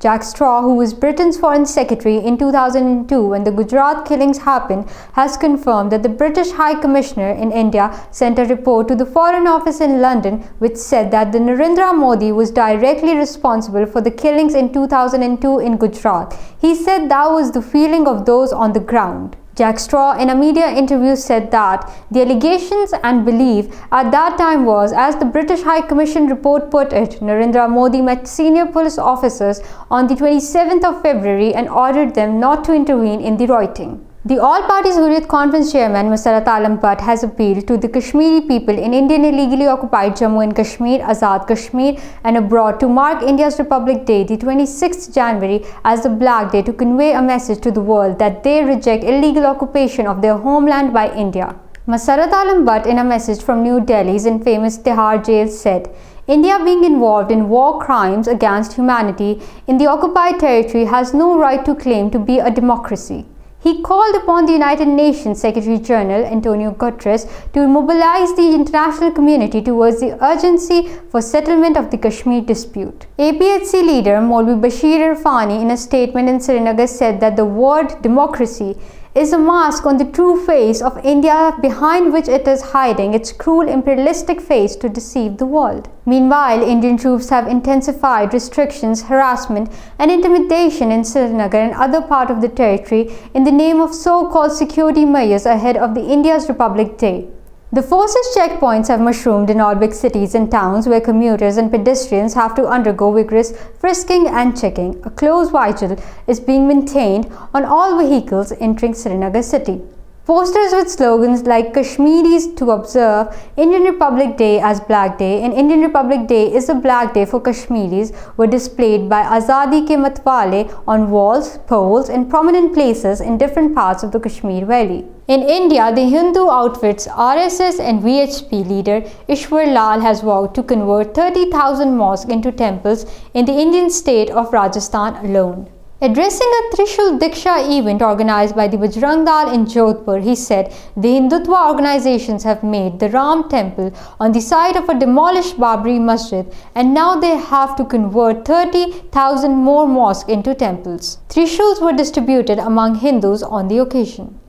Jack Straw, who was Britain's Foreign Secretary in 2002 when the Gujrat killings happened, has confirmed that the British High Commissioner in India sent a report to the Foreign Office in London which said that the Narendra Modi was directly responsible for the killings in 2002 in Gujrat. He said that was the feeling of those on the ground. Jack Straw, in a media interview, said that the allegations and belief at that time was, as the British High Commission report put it, Narendra Modi met senior police officers on the 27th of February and ordered them not to intervene in the rioting. The All-Parties Hurriyat Conference chairman Massacre has appealed to the Kashmiri people in Indian illegally occupied Jammu and Kashmir, Azad Kashmir and abroad to mark India's Republic Day, the 26th January, as the Black Day to convey a message to the world that they reject illegal occupation of their homeland by India. Massacre, in a message from New Delhi's infamous Tihar jail, said, India being involved in war crimes against humanity in the occupied territory has no right to claim to be a democracy. He called upon the United Nations Secretary General Antonio Guterres to mobilize the international community towards the urgency for settlement of the Kashmir dispute. APHC leader Maulvi Bashir Irfani, in a statement in Srinagar, said that the word democracy is a mask on the true face of India behind which it is hiding its cruel imperialistic face to deceive the world. Meanwhile, Indian troops have intensified restrictions, harassment and intimidation in Srinagar and other parts of the territory in the name of so-called security measures ahead of the India's Republic Day. The forces' checkpoints have mushroomed in all big cities and towns where commuters and pedestrians have to undergo vigorous frisking and checking. A close vigil is being maintained on all vehicles entering Srinagar city. Posters with slogans like Kashmiris to observe Indian Republic Day as Black Day and Indian Republic Day is a Black Day for Kashmiris were displayed by Azadi Ke Matwale on walls, poles and prominent places in different parts of the Kashmir Valley. In India, the Hindu outfit's RSS and VHP leader Ishwar Lal has vowed to convert 30,000 mosques into temples in the Indian state of Rajasthan alone. Addressing a Trishul Diksha event organized by the Bajrang Dal in Jodhpur, he said the Hindutva organizations have made the Ram temple on the site of a demolished Babri masjid and now they have to convert 30,000 more mosques into temples. Trishuls were distributed among Hindus on the occasion.